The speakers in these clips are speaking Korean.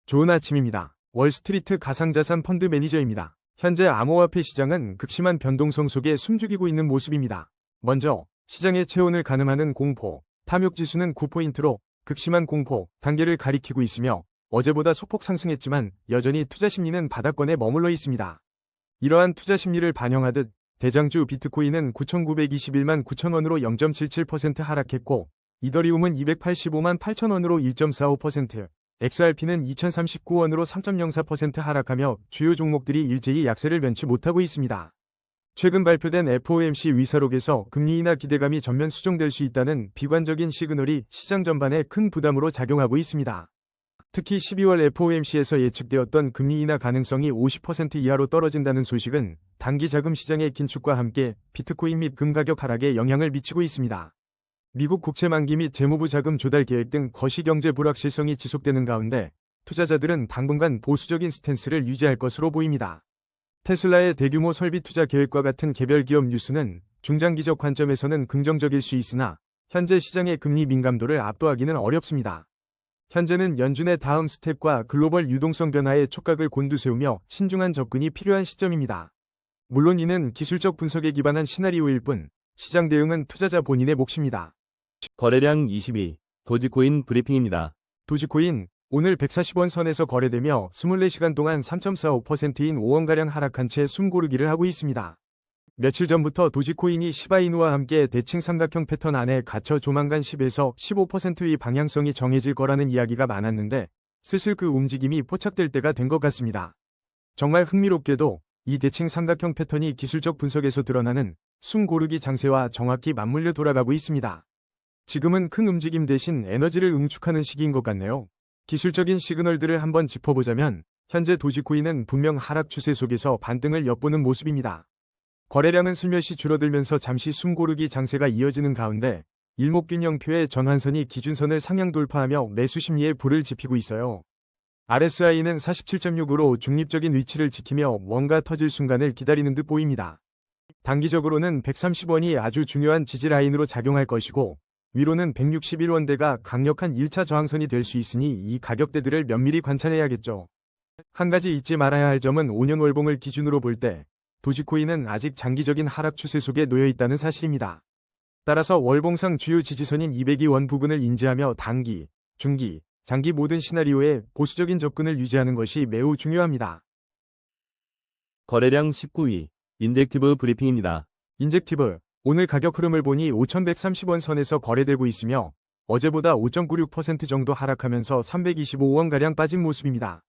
좋은 아침입니다. 월스트리트 가상자산 펀드 매니저입니다. 현재 암호화폐 시장은 극심한 변동성 속에 숨죽이고 있는 모습입니다. 먼저 시장의 체온을 가늠하는 공포, 탐욕지수는 9포인트로 극심한 공포 단계를 가리키고 있으며 어제보다 소폭 상승했지만 여전히 투자 심리는 바닥권에 머물러 있습니다. 이러한 투자 심리를 반영하듯 대장주 비트코인은 9,921만 9천원으로 0.77% 하락했고 이더리움은 285만 8천원으로 1.45%, XRP는 2,039원으로 3.04% 하락하며 주요 종목들이 일제히 약세를 면치 못하고 있습니다. 최근 발표된 FOMC 위사록에서 금리 인하 기대감이 전면 수정될 수 있다는 비관적인 시그널이 시장 전반에 큰 부담으로 작용하고 있습니다. 특히 12월 FOMC에서 예측되었던 금리 인하 가능성이 50% 이하로 떨어진다는 소식은 단기 자금 시장의 긴축과 함께 비트코인 및 금 가격 하락에 영향을 미치고 있습니다. 미국 국채 만기 및 재무부 자금 조달 계획 등 거시경제 불확실성이 지속되는 가운데 투자자들은 당분간 보수적인 스탠스를 유지할 것으로 보입니다. 테슬라의 대규모 설비 투자 계획과 같은 개별 기업 뉴스는 중장기적 관점에서는 긍정적일 수 있으나 현재 시장의 금리 민감도를 압도하기는 어렵습니다. 현재는 연준의 다음 스텝과 글로벌 유동성 변화에 촉각을 곤두세우며 신중한 접근이 필요한 시점입니다. 물론 이는 기술적 분석에 기반한 시나리오일 뿐 시장 대응은 투자자 본인의 몫입니다. 거래량 22. 도지코인 브리핑입니다. 도지코인 오늘 140원 선에서 거래되며 24시간 동안 3.45%인 5원가량 하락한 채 숨고르기를 하고 있습니다. 며칠 전부터 도지코인이 시바이누와 함께 대칭 삼각형 패턴 안에 갇혀 조만간 10에서 15%의 방향성이 정해질 거라는 이야기가 많았는데 슬슬 그 움직임이 포착될 때가 된 것 같습니다. 정말 흥미롭게도 이 대칭 삼각형 패턴이 기술적 분석에서 드러나는 숨고르기 장세와 정확히 맞물려 돌아가고 있습니다. 지금은 큰 움직임 대신 에너지를 응축하는 시기인 것 같네요. 기술적인 시그널들을 한번 짚어보자면 현재 도지코인은 분명 하락 추세 속에서 반등을 엿보는 모습입니다. 거래량은 슬며시 줄어들면서 잠시 숨고르기 장세가 이어지는 가운데 일목균형표의 전환선이 기준선을 상향 돌파하며 매수 심리에 불을 지피고 있어요. RSI는 47.6으로 중립적인 위치를 지키며 뭔가 터질 순간을 기다리는 듯 보입니다. 단기적으로는 130원이 아주 중요한 지지 라인으로 작용할 것이고 위로는 161원대가 강력한 1차 저항선이 될 수 있으니 이 가격대들을 면밀히 관찰해야겠죠. 한 가지 잊지 말아야 할 점은 5년 월봉을 기준으로 볼 때 도지코인은 아직 장기적인 하락 추세 속에 놓여 있다는 사실입니다. 따라서 월봉상 주요 지지선인 202원 부근을 인지하며 단기, 중기, 장기 모든 시나리오에 보수적인 접근을 유지하는 것이 매우 중요합니다. 거래량 19위. 인젝티브 브리핑입니다. 인젝티브 오늘 가격 흐름을 보니 5,130원 선에서 거래되고 있으며 어제보다 5.96% 정도 하락하면서 325원가량 빠진 모습입니다.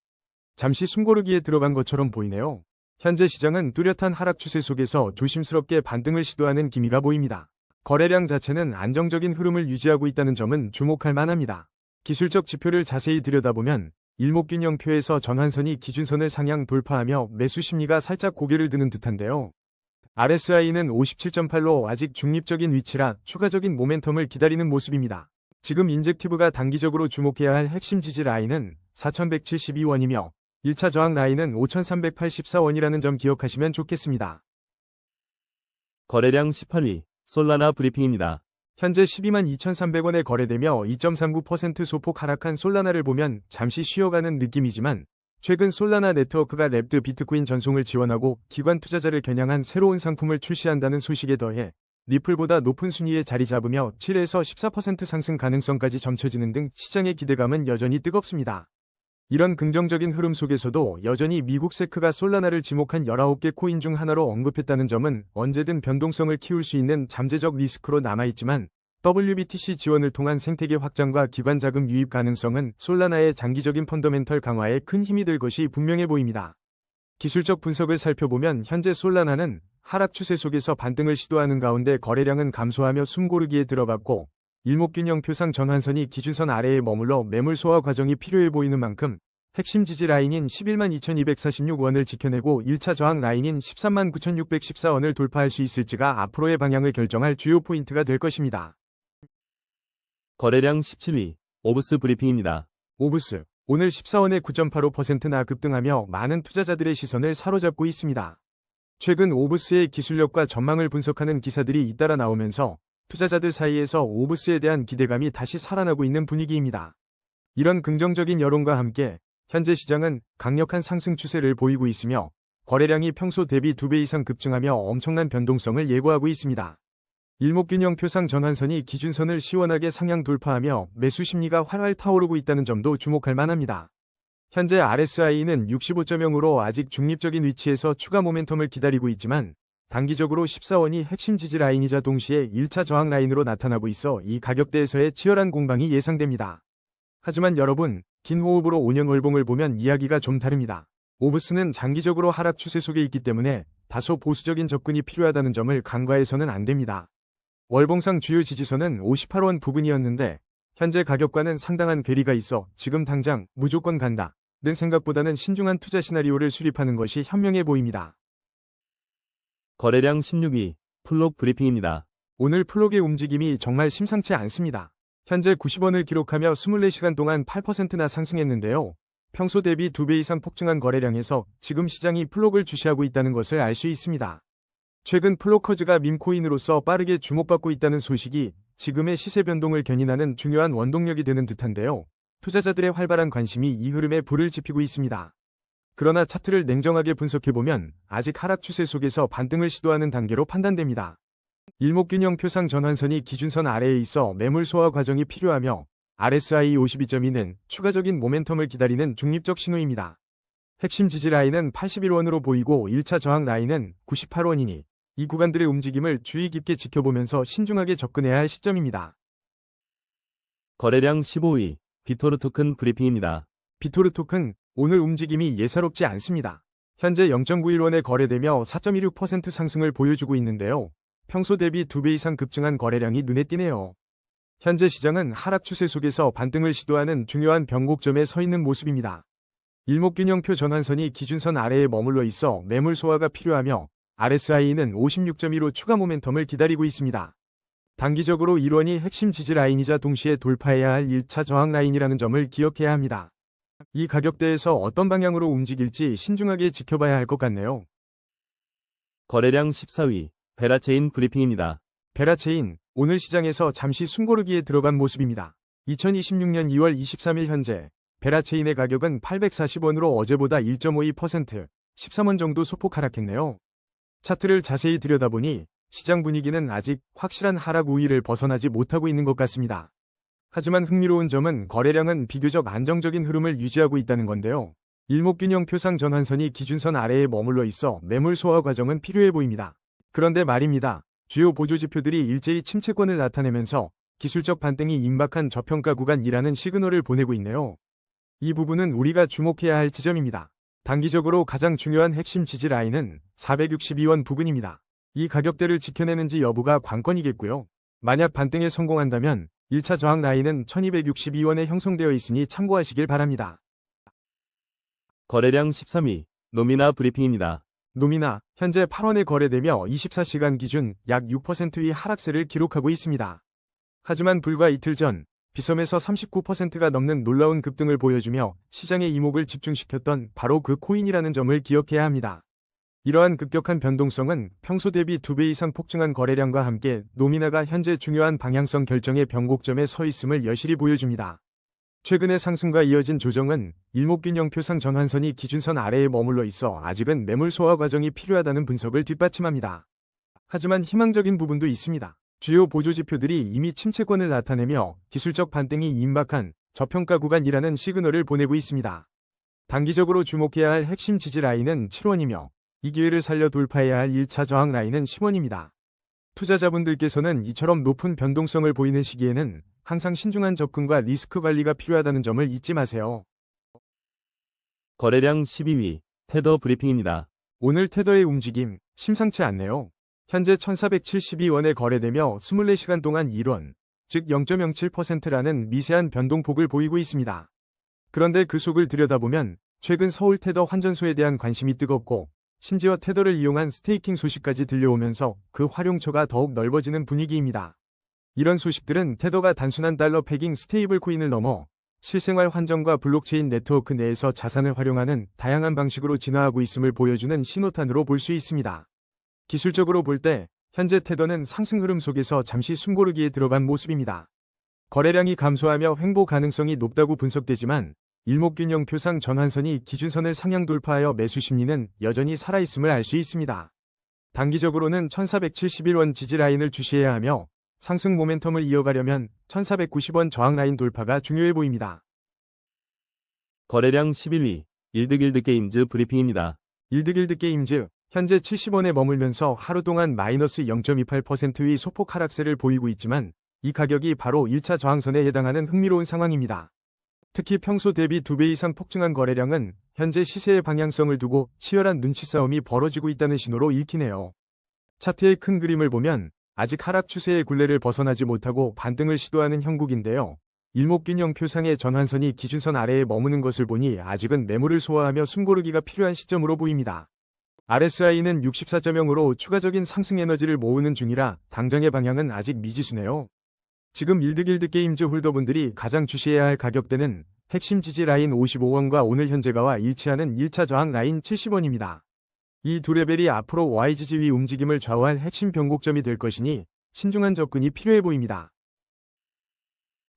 잠시 숨고르기에 들어간 것처럼 보이네요. 현재 시장은 뚜렷한 하락 추세 속에서 조심스럽게 반등을 시도하는 기미가 보입니다. 거래량 자체는 안정적인 흐름을 유지하고 있다는 점은 주목할 만합니다. 기술적 지표를 자세히 들여다보면 일목균형표에서 전환선이 기준선을 상향 돌파하며 매수 심리가 살짝 고개를 드는 듯한데요. RSI는 57.8로 아직 중립적인 위치라 추가적인 모멘텀을 기다리는 모습입니다. 지금 인젝티브가 단기적으로 주목해야 할 핵심 지지 라인은 4,172원이며 1차 저항 라인은 5,384원이라는 점 기억하시면 좋겠습니다. 거래량 18위. 솔라나 브리핑입니다. 현재 122,300원에 거래되며 2.39% 소폭 하락한 솔라나를 보면 잠시 쉬어가는 느낌이지만 최근 솔라나 네트워크가 랩드 비트코인 전송을 지원하고 기관 투자자를 겨냥한 새로운 상품을 출시한다는 소식에 더해 리플보다 높은 순위에 자리 잡으며 7에서 14% 상승 가능성까지 점쳐지는 등 시장의 기대감은 여전히 뜨겁습니다. 이런 긍정적인 흐름 속에서도 여전히 미국 세크가 솔라나를 지목한 19개 코인 중 하나로 언급했다는 점은 언제든 변동성을 키울 수 있는 잠재적 리스크로 남아있지만 WBTC 지원을 통한 생태계 확장과 기관 자금 유입 가능성은 솔라나의 장기적인 펀더멘털 강화에 큰 힘이 될 것이 분명해 보입니다. 기술적 분석을 살펴보면 현재 솔라나는 하락 추세 속에서 반등을 시도하는 가운데 거래량은 감소하며 숨고르기에 들어갔고 일목균형표상 전환선이 기준선 아래에 머물러 매물 소화 과정이 필요해 보이는 만큼 핵심 지지 라인인 112,246원을 지켜내고 1차 저항 라인인 139,614원을 돌파할 수 있을지가 앞으로의 방향을 결정할 주요 포인트가 될 것입니다. 거래량 17위. 오브스 브리핑입니다. 오브스 오늘 14원에 9.85%나 급등하며 많은 투자자들의 시선을 사로잡고 있습니다. 최근 오브스의 기술력과 전망을 분석하는 기사들이 잇따라 나오면서 투자자들 사이에서 오브스에 대한 기대감이 다시 살아나고 있는 분위기입니다. 이런 긍정적인 여론과 함께 현재 시장은 강력한 상승 추세를 보이고 있으며 거래량이 평소 대비 2배 이상 급증하며 엄청난 변동성을 예고하고 있습니다. 일목균형 표상 전환선이 기준선을 시원하게 상향 돌파하며 매수 심리가 활활 타오르고 있다는 점도 주목할 만합니다. 현재 RSI는 65.0으로 아직 중립적인 위치에서 추가 모멘텀을 기다리고 있지만 단기적으로 14원이 핵심 지지 라인이자 동시에 1차 저항 라인으로 나타나고 있어 이 가격대에서의 치열한 공방이 예상됩니다. 하지만 여러분, 긴 호흡으로 5년 월봉을 보면 이야기가 좀 다릅니다. 오브스는 장기적으로 하락 추세 속에 있기 때문에 다소 보수적인 접근이 필요하다는 점을 간과해서는 안 됩니다. 월봉상 주요 지지선은 58원 부근이었는데 현재 가격과는 상당한 괴리가 있어 지금 당장 무조건 간다 는 생각보다는 신중한 투자 시나리오를 수립하는 것이 현명해 보입니다. 거래량 16위, 플록 브리핑입니다. 오늘 플록의 움직임이 정말 심상치 않습니다. 현재 90원을 기록하며 24시간 동안 8%나 상승했는데요. 평소 대비 2배 이상 폭증한 거래량에서 지금 시장이 플록을 주시하고 있다는 것을 알 수 있습니다. 최근 플로커즈가 밈코인으로서 빠르게 주목받고 있다는 소식이 지금의 시세 변동을 견인하는 중요한 원동력이 되는 듯한데요. 투자자들의 활발한 관심이 이 흐름에 불을 지피고 있습니다. 그러나 차트를 냉정하게 분석해보면 아직 하락 추세 속에서 반등을 시도하는 단계로 판단됩니다. 일목균형 표상 전환선이 기준선 아래에 있어 매물 소화 과정이 필요하며 RSI 52.2는 추가적인 모멘텀을 기다리는 중립적 신호입니다. 핵심 지지 라인은 81원으로 보이고 1차 저항 라인은 98원이니 이 구간들의 움직임을 주의 깊게 지켜보면서 신중하게 접근해야 할 시점입니다. 거래량 15위, 비토르 토큰 브리핑입니다. 비토르 토큰, 오늘 움직임이 예사롭지 않습니다. 현재 0.91원에 거래되며 4.16% 상승을 보여주고 있는데요. 평소 대비 2배 이상 급증한 거래량이 눈에 띄네요. 현재 시장은 하락 추세 속에서 반등을 시도하는 중요한 변곡점에 서 있는 모습입니다. 일목균형표 전환선이 기준선 아래에 머물러 있어 매물 소화가 필요하며 RSI는 56.2로 추가 모멘텀을 기다리고 있습니다. 단기적으로 1원이 핵심 지지 라인이자 동시에 돌파해야 할 1차 저항 라인이라는 점을 기억해야 합니다. 이 가격대에서 어떤 방향으로 움직일지 신중하게 지켜봐야 할 것 같네요. 거래량 14위, 베라체인 브리핑입니다. 베라체인, 오늘 시장에서 잠시 숨고르기에 들어간 모습입니다. 2026년 2월 23일 현재 베라체인의 가격은 840원으로 어제보다 1.52%, 13원 정도 소폭 하락했네요. 차트를 자세히 들여다보니 시장 분위기는 아직 확실한 하락 우위를 벗어나지 못하고 있는 것 같습니다. 하지만 흥미로운 점은 거래량은 비교적 안정적인 흐름을 유지하고 있다는 건데요. 일목균형 표상 전환선이 기준선 아래에 머물러 있어 매물 소화 과정은 필요해 보입니다. 그런데 말입니다. 주요 보조지표들이 일제히 침체권을 나타내면서 기술적 반등이 임박한 저평가 구간이라는 시그널을 보내고 있네요. 이 부분은 우리가 주목해야 할 지점입니다. 단기적으로 가장 중요한 핵심 지지 라인은 462원 부근입니다. 이 가격대를 지켜내는지 여부가 관건이겠고요. 만약 반등에 성공한다면 1차 저항 라인은 1262원에 형성되어 있으니 참고하시길 바랍니다. 거래량 13위, 노미나 브리핑입니다. 노미나, 현재 8원에 거래되며 24시간 기준 약 6%의 하락세를 기록하고 있습니다. 하지만 불과 이틀 전 비섬에서 39%가 넘는 놀라운 급등을 보여주며 시장의 이목을 집중시켰던 바로 그 코인이라는 점을 기억해야 합니다. 이러한 급격한 변동성은 평소 대비 2배 이상 폭증한 거래량과 함께 노미나가 현재 중요한 방향성 결정의 변곡점에 서 있음을 여실히 보여줍니다. 최근의 상승과 이어진 조정은 일목균형 표상 전환선이 기준선 아래에 머물러 있어 아직은 매물 소화 과정이 필요하다는 분석을 뒷받침합니다. 하지만 희망적인 부분도 있습니다. 주요 보조지표들이 이미 침체권을 나타내며 기술적 반등이 임박한 저평가 구간이라는 시그널을 보내고 있습니다. 단기적으로 주목해야 할 핵심 지지 라인은 7원이며 이 기회를 살려 돌파해야 할 1차 저항 라인은 10원입니다. 투자자분들께서는 이처럼 높은 변동성을 보이는 시기에는 항상 신중한 접근과 리스크 관리가 필요하다는 점을 잊지 마세요. 거래량 12위, 테더 브리핑입니다. 오늘 테더의 움직임 심상치 않네요. 현재 1472원에 거래되며 24시간 동안 1원, 즉 0.07%라는 미세한 변동폭을 보이고 있습니다. 그런데 그 속을 들여다보면 최근 서울 테더 환전소에 대한 관심이 뜨겁고 심지어 테더를 이용한 스테이킹 소식까지 들려오면서 그 활용처가 더욱 넓어지는 분위기입니다. 이런 소식들은 테더가 단순한 달러 패깅 스테이블 코인을 넘어 실생활 환전과 블록체인 네트워크 내에서 자산을 활용하는 다양한 방식으로 진화하고 있음을 보여주는 신호탄으로 볼 수 있습니다. 기술적으로 볼 때 현재 테더는 상승 흐름 속에서 잠시 숨고르기에 들어간 모습입니다. 거래량이 감소하며 횡보 가능성이 높다고 분석되지만 일목균형 표상 전환선이 기준선을 상향 돌파하여 매수 심리는 여전히 살아있음을 알 수 있습니다. 단기적으로는 1471원 지지 라인을 주시해야 하며 상승 모멘텀을 이어가려면 1490원 저항 라인 돌파가 중요해 보입니다. 거래량 11위, 일득일득게임즈 브리핑입니다. 일득일득게임즈, 현재 70원에 머물면서 하루 동안 마이너스 0.28%의 소폭 하락세를 보이고 있지만 이 가격이 바로 1차 저항선에 해당하는 흥미로운 상황입니다. 특히 평소 대비 2배 이상 폭증한 거래량은 현재 시세의 방향성을 두고 치열한 눈치 싸움이 벌어지고 있다는 신호로 읽히네요. 차트의 큰 그림을 보면 아직 하락 추세의 굴레를 벗어나지 못하고 반등을 시도하는 형국인데요. 일목균형 표상의 전환선이 기준선 아래에 머무는 것을 보니 아직은 매물을 소화하며 숨고르기가 필요한 시점으로 보입니다. RSI는 64.0으로 추가적인 상승 에너지를 모으는 중이라 당장의 방향은 아직 미지수네요. 지금 일득일득게임즈 홀더분들이 가장 주시해야 할 가격대는 핵심 지지 라인 55원과 오늘 현재가와 일치하는 1차 저항 라인 70원입니다. 이 두 레벨이 앞으로 YGG 위 움직임을 좌우할 핵심 변곡점이 될 것이니 신중한 접근이 필요해 보입니다.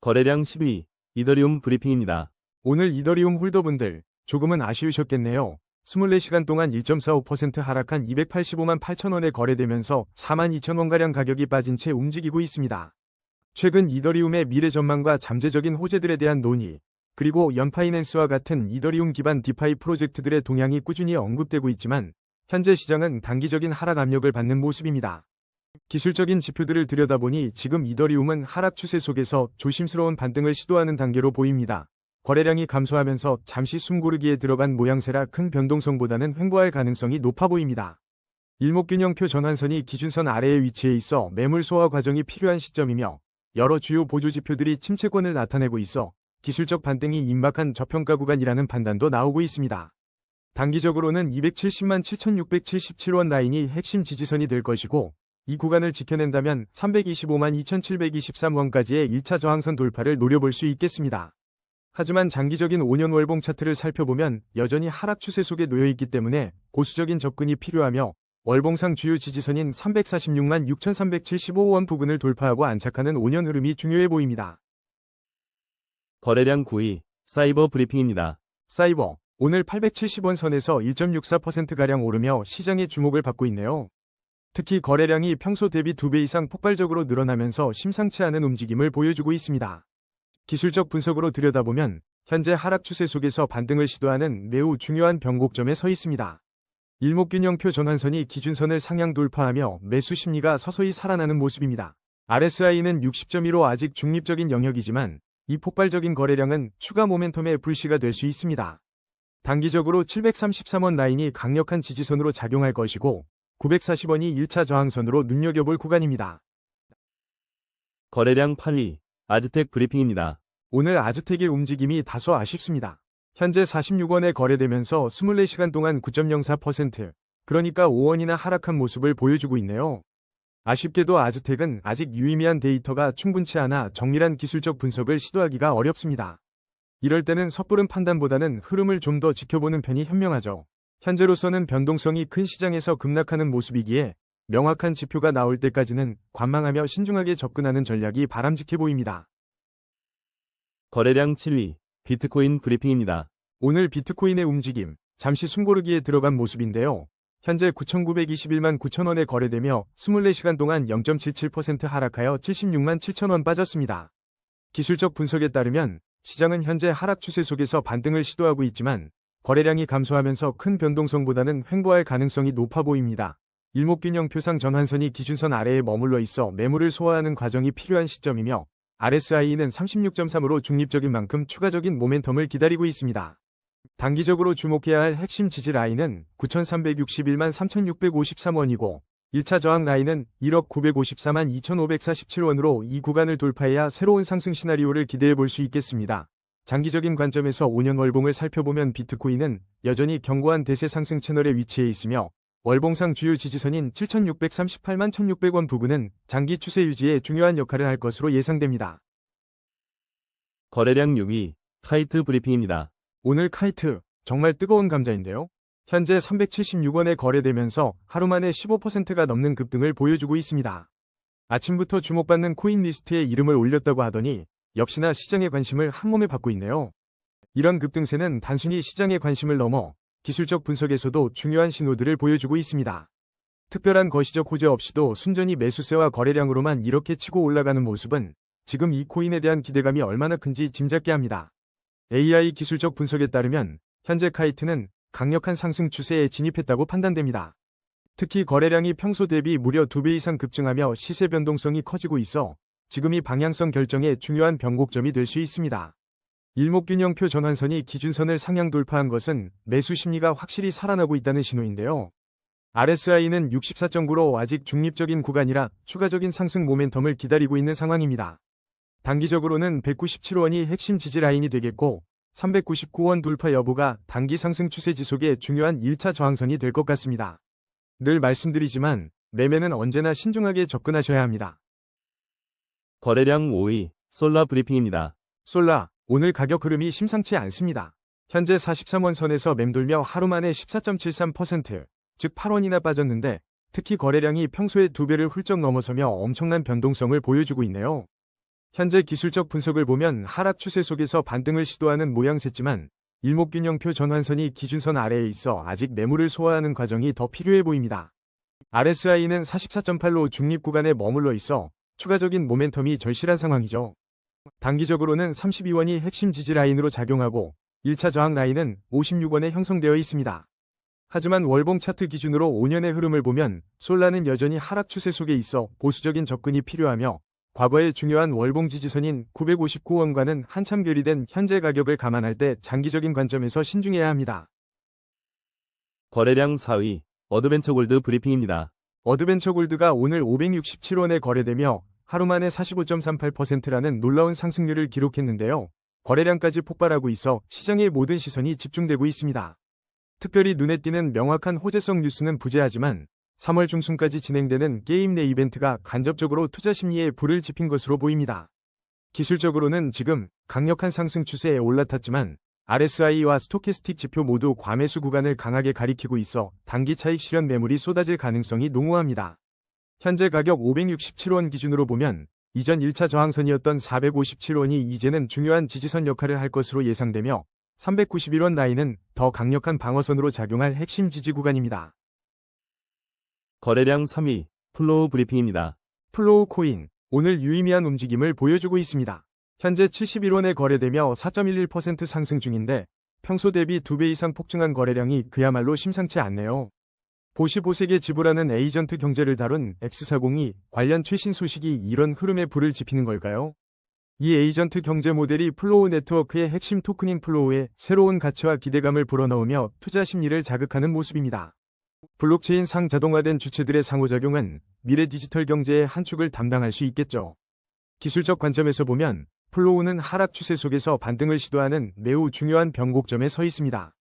거래량 10위, 이더리움 브리핑입니다. 오늘 이더리움 홀더분들 조금은 아쉬우셨겠네요. 24시간 동안 1.45% 하락한 285만 8천원에 거래되면서 4만 2천원가량 가격이 빠진 채 움직이고 있습니다. 최근 이더리움의 미래 전망과 잠재적인 호재들에 대한 논의, 그리고 연파이낸스와 같은 이더리움 기반 디파이 프로젝트들의 동향이 꾸준히 언급되고 있지만 현재 시장은 단기적인 하락 압력을 받는 모습입니다. 기술적인 지표들을 들여다보니 지금 이더리움은 하락 추세 속에서 조심스러운 반등을 시도하는 단계로 보입니다. 거래량이 감소하면서 잠시 숨고르기에 들어간 모양새라 큰 변동성보다는 횡보할 가능성이 높아 보입니다. 일목균형표 전환선이 기준선 아래에 위치해 있어 매물 소화 과정이 필요한 시점이며 여러 주요 보조지표들이 침체권을 나타내고 있어 기술적 반등이 임박한 저평가 구간이라는 판단도 나오고 있습니다. 단기적으로는 270만 7,677원 라인이 핵심 지지선이 될 것이고 이 구간을 지켜낸다면 325만 2,723원까지의 1차 저항선 돌파를 노려볼 수 있겠습니다. 하지만 장기적인 5년 월봉 차트를 살펴보면 여전히 하락 추세 속에 놓여있기 때문에 보수적인 접근이 필요하며 월봉상 주요 지지선인 346만 6,375원 부근을 돌파하고 안착하는 5년 흐름이 중요해 보입니다. 거래량 9위, 사이버 브리핑입니다. 사이버, 오늘 870원 선에서 1.64%가량 오르며 시장의 주목을 받고 있네요. 특히 거래량이 평소 대비 2배 이상 폭발적으로 늘어나면서 심상치 않은 움직임을 보여주고 있습니다. 기술적 분석으로 들여다보면 현재 하락 추세 속에서 반등을 시도하는 매우 중요한 변곡점에 서 있습니다. 일목균형표 전환선이 기준선을 상향 돌파하며 매수 심리가 서서히 살아나는 모습입니다. RSI는 60.15 아직 중립적인 영역이지만 이 폭발적인 거래량은 추가 모멘텀의 불씨가 될 수 있습니다. 단기적으로 733원 라인이 강력한 지지선으로 작용할 것이고 940원이 1차 저항선으로 눈여겨볼 구간입니다. 거래량 8위, 아즈텍 브리핑입니다. 오늘 아즈텍의 움직임이 다소 아쉽습니다. 현재 46원에 거래되면서 24시간 동안 9.04%, 그러니까 5원이나 하락한 모습을 보여주고 있네요. 아쉽게도 아즈텍은 아직 유의미한 데이터가 충분치 않아 정밀한 기술적 분석을 시도하기가 어렵습니다. 이럴 때는 섣부른 판단보다는 흐름을 좀 더 지켜보는 편이 현명하죠. 현재로서는 변동성이 큰 시장에서 급락하는 모습이기에 명확한 지표가 나올 때까지는 관망하며 신중하게 접근하는 전략이 바람직해 보입니다. 거래량 7위, 비트코인 브리핑입니다. 오늘 비트코인의 움직임, 잠시 숨고르기에 들어간 모습인데요. 현재 9,921만 9천원에 거래되며 24시간 동안 0.77% 하락하여 76만 7천원 빠졌습니다. 기술적 분석에 따르면 시장은 현재 하락 추세 속에서 반등을 시도하고 있지만 거래량이 감소하면서 큰 변동성보다는 횡보할 가능성이 높아 보입니다. 일목균형 표상 전환선이 기준선 아래에 머물러 있어 매물을 소화하는 과정이 필요한 시점이며 RSI는 36.3으로 중립적인 만큼 추가적인 모멘텀을 기다리고 있습니다. 단기적으로 주목해야 할 핵심 지지 라인은 9,361만 3,653원이고 1차 저항 라인은 1억 954만 2,547원으로 이 구간을 돌파해야 새로운 상승 시나리오를 기대해 볼 수 있겠습니다. 장기적인 관점에서 5년 월봉을 살펴보면 비트코인은 여전히 견고한 대세 상승 채널에 위치해 있으며 월봉상 주요 지지선인 7,638만 1,600원 부근은 장기 추세 유지에 중요한 역할을 할 것으로 예상됩니다. 거래량 6위, 카이트 브리핑입니다. 오늘 카이트, 정말 뜨거운 감자인데요. 현재 376원에 거래되면서 하루 만에 15%가 넘는 급등을 보여주고 있습니다. 아침부터 주목받는 코인 리스트에 이름을 올렸다고 하더니 역시나 시장의 관심을 한몸에 받고 있네요. 이런 급등세는 단순히 시장의 관심을 넘어 기술적 분석에서도 중요한 신호들을 보여주고 있습니다. 특별한 거시적 호재 없이도 순전히 매수세와 거래량으로만 이렇게 치고 올라가는 모습은 지금 이 코인에 대한 기대감이 얼마나 큰지 짐작게 합니다. AI 기술적 분석에 따르면 현재 카이트는 강력한 상승 추세에 진입했다고 판단됩니다. 특히 거래량이 평소 대비 무려 2배 이상 급증하며 시세 변동성이 커지고 있어 지금이 방향성 결정의 중요한 변곡점이 될 수 있습니다. 일목균형표 전환선이 기준선을 상향 돌파한 것은 매수 심리가 확실히 살아나고 있다는 신호인데요. RSI는 64.9로 아직 중립적인 구간이라 추가적인 상승 모멘텀을 기다리고 있는 상황입니다. 단기적으로는 197원이 핵심 지지 라인이 되겠고 399원 돌파 여부가 단기 상승 추세 지속의 중요한 1차 저항선이 될 것 같습니다. 늘 말씀드리지만 매매는 언제나 신중하게 접근하셔야 합니다. 거래량 5위, 솔라 브리핑입니다. 솔라, 오늘 가격 흐름이 심상치 않습니다. 현재 43원 선에서 맴돌며 하루 만에 14.73%, 즉 8원이나 빠졌는데 특히 거래량이 평소의 2배를 훌쩍 넘어서며 엄청난 변동성을 보여주고 있네요. 현재 기술적 분석을 보면 하락 추세 속에서 반등을 시도하는 모양새지만 일목균형표 전환선이 기준선 아래에 있어 아직 매물을 소화하는 과정이 더 필요해 보입니다. RSI는 44.8로 중립 구간에 머물러 있어 추가적인 모멘텀이 절실한 상황이죠. 단기적으로는 32원이 핵심 지지 라인으로 작용하고 1차 저항 라인은 56원에 형성되어 있습니다. 하지만 월봉 차트 기준으로 5년의 흐름을 보면 솔라는 여전히 하락 추세 속에 있어 보수적인 접근이 필요하며 과거의 중요한 월봉 지지선인 959원과는 한참 괴리된 현재 가격을 감안할 때 장기적인 관점에서 신중해야 합니다. 거래량 4위, 어드벤처 골드 브리핑입니다. 어드벤처 골드가 오늘 567원에 거래되며 하루 만에 45.38%라는 놀라운 상승률을 기록했는데요. 거래량까지 폭발하고 있어 시장의 모든 시선이 집중되고 있습니다. 특별히 눈에 띄는 명확한 호재성 뉴스는 부재하지만 3월 중순까지 진행되는 게임 내 이벤트가 간접적으로 투자 심리에 불을 지핀 것으로 보입니다. 기술적으로는 지금 강력한 상승 추세에 올라탔지만 RSI와 스토캐스틱 지표 모두 과매수 구간을 강하게 가리키고 있어 단기 차익 실현 매물이 쏟아질 가능성이 농후합니다. 현재 가격 567원 기준으로 보면 이전 1차 저항선이었던 457원이 이제는 중요한 지지선 역할을 할 것으로 예상되며 391원 라인은 더 강력한 방어선으로 작용할 핵심 지지 구간입니다. 거래량 3위, 플로우 브리핑입니다. 플로우 코인, 오늘 유의미한 움직임을 보여주고 있습니다. 현재 71원에 거래되며 4.11% 상승 중인데 평소 대비 2배 이상 폭증한 거래량이 그야말로 심상치 않네요. 보시보색에 지불하는 에이전트 경제를 다룬 X402 관련 최신 소식이 이런 흐름에 불을 지피는 걸까요? 이 에이전트 경제 모델이 플로우 네트워크의 핵심 토큰인 플로우에 새로운 가치와 기대감을 불어넣으며 투자 심리를 자극하는 모습입니다. 블록체인 상 자동화된 주체들의 상호작용은 미래 디지털 경제의 한 축을 담당할 수 있겠죠. 기술적 관점에서 보면 플로우는 하락 추세 속에서 반등을 시도하는 매우 중요한 변곡점에 서 있습니다.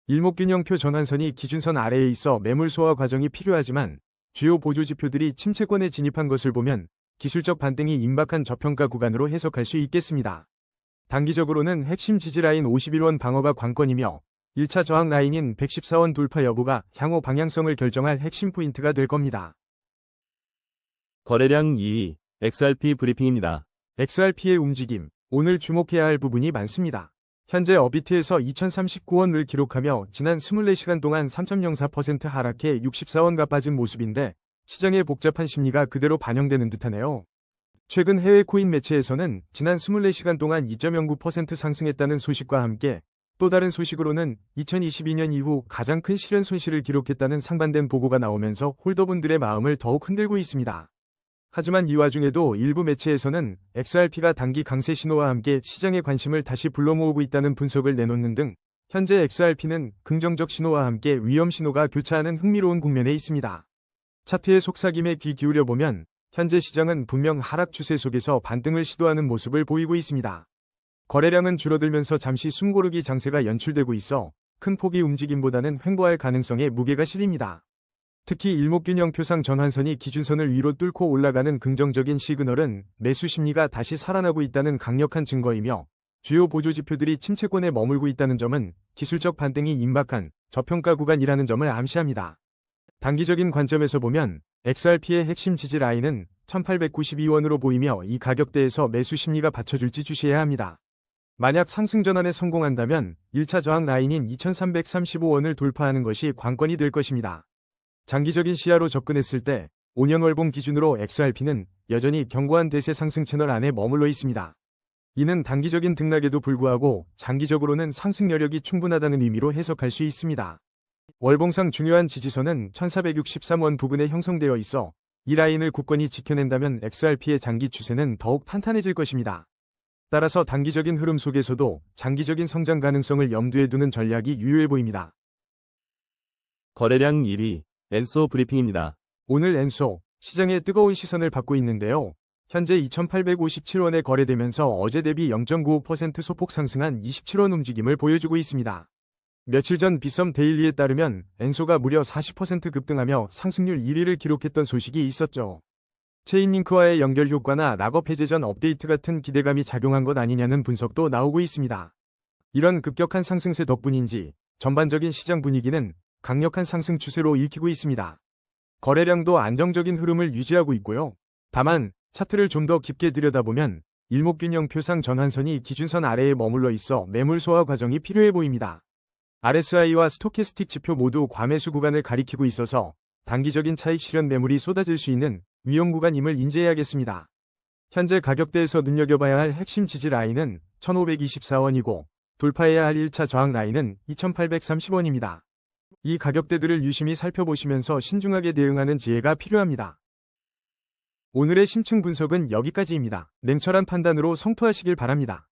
일목균형표 전환선이 기준선 아래에 있어 매물 소화 과정이 필요하지만 주요 보조지표들이 침체권에 진입한 것을 보면 기술적 반등이 임박한 저평가 구간으로 해석할 수 있겠습니다. 단기적으로는 핵심 지지라인 51원 방어가 관건이며 1차 저항 라인인 114원 돌파 여부가 향후 방향성을 결정할 핵심 포인트가 될 겁니다. 거래량 2위, XRP 브리핑입니다. XRP의 움직임, 오늘 주목해야 할 부분이 많습니다. 현재 업비트에서 2039원을 기록하며 지난 24시간 동안 3.04% 하락해 64원가 빠진 모습인데 시장의 복잡한 심리가 그대로 반영되는 듯하네요. 최근 해외 코인 매체에서는 지난 24시간 동안 2.09% 상승했다는 소식과 함께 또 다른 소식으로는 2022년 이후 가장 큰 실현 손실을 기록했다는 상반된 보고가 나오면서 홀더분들의 마음을 더욱 흔들고 있습니다. 하지만 이 와중에도 일부 매체에서는 XRP가 단기 강세 신호와 함께 시장의 관심을 다시 불러모으고 있다는 분석을 내놓는 등 현재 XRP는 긍정적 신호와 함께 위험 신호가 교차하는 흥미로운 국면에 있습니다. 차트의 속삭임에 귀 기울여보면 현재 시장은 분명 하락 추세 속에서 반등을 시도하는 모습을 보이고 있습니다. 거래량은 줄어들면서 잠시 숨고르기 장세가 연출되고 있어 큰 폭의 움직임보다는 횡보할 가능성에 무게가 실립니다. 특히 일목균형표상 전환선이 기준선을 위로 뚫고 올라가는 긍정적인 시그널은 매수 심리가 다시 살아나고 있다는 강력한 증거이며 주요 보조지표들이 침체권에 머물고 있다는 점은 기술적 반등이 임박한 저평가 구간이라는 점을 암시합니다. 단기적인 관점에서 보면 XRP의 핵심 지지 라인은 1892원으로 보이며 이 가격대에서 매수 심리가 받쳐줄지 주시해야 합니다. 만약 상승 전환에 성공한다면 1차 저항 라인인 2335원을 돌파하는 것이 관건이 될 것입니다. 장기적인 시야로 접근했을 때 5년 월봉 기준으로 XRP는 여전히 견고한 대세 상승 채널 안에 머물러 있습니다. 이는 단기적인 등락에도 불구하고 장기적으로는 상승 여력이 충분하다는 의미로 해석할 수 있습니다. 월봉상 중요한 지지선은 1463원 부근에 형성되어 있어 이 라인을 굳건히 지켜낸다면 XRP의 장기 추세는 더욱 탄탄해질 것입니다. 따라서 단기적인 흐름 속에서도 장기적인 성장 가능성을 염두에 두는 전략이 유효해 보입니다. 거래량 1위, 엔소 브리핑입니다. 오늘 엔소, 시장의 뜨거운 시선을 받고 있는데요. 현재 2857원에 거래되면서 어제 대비 0.95% 소폭 상승한 27원 움직임을 보여주고 있습니다. 며칠 전 비썸 데일리에 따르면 엔소가 무려 40% 급등하며 상승률 1위를 기록했던 소식이 있었죠. 체인링크와의 연결 효과나 락업 해제 전 업데이트 같은 기대감이 작용한 것 아니냐는 분석도 나오고 있습니다. 이런 급격한 상승세 덕분인지 전반적인 시장 분위기는 강력한 상승 추세로 읽히고 있습니다. 거래량도 안정적인 흐름을 유지하고 있고요. 다만 차트를 좀 더 깊게 들여다보면 일목균형표상 전환선이 기준선 아래에 머물러 있어 매물 소화 과정이 필요해 보입니다. RSI와 스토캐스틱 지표 모두 과매수 구간을 가리키고 있어서 단기적인 차익 실현 매물이 쏟아질 수 있는 위험 구간임을 인지해야겠습니다. 현재 가격대에서 눈여겨봐야 할 핵심 지지 라인은 1524원이고 돌파해야 할 1차 저항 라인은 2830원입니다. 이 가격대들을 유심히 살펴보시면서 신중하게 대응하는 지혜가 필요합니다. 오늘의 심층 분석은 여기까지입니다. 냉철한 판단으로 성토하시길 바랍니다.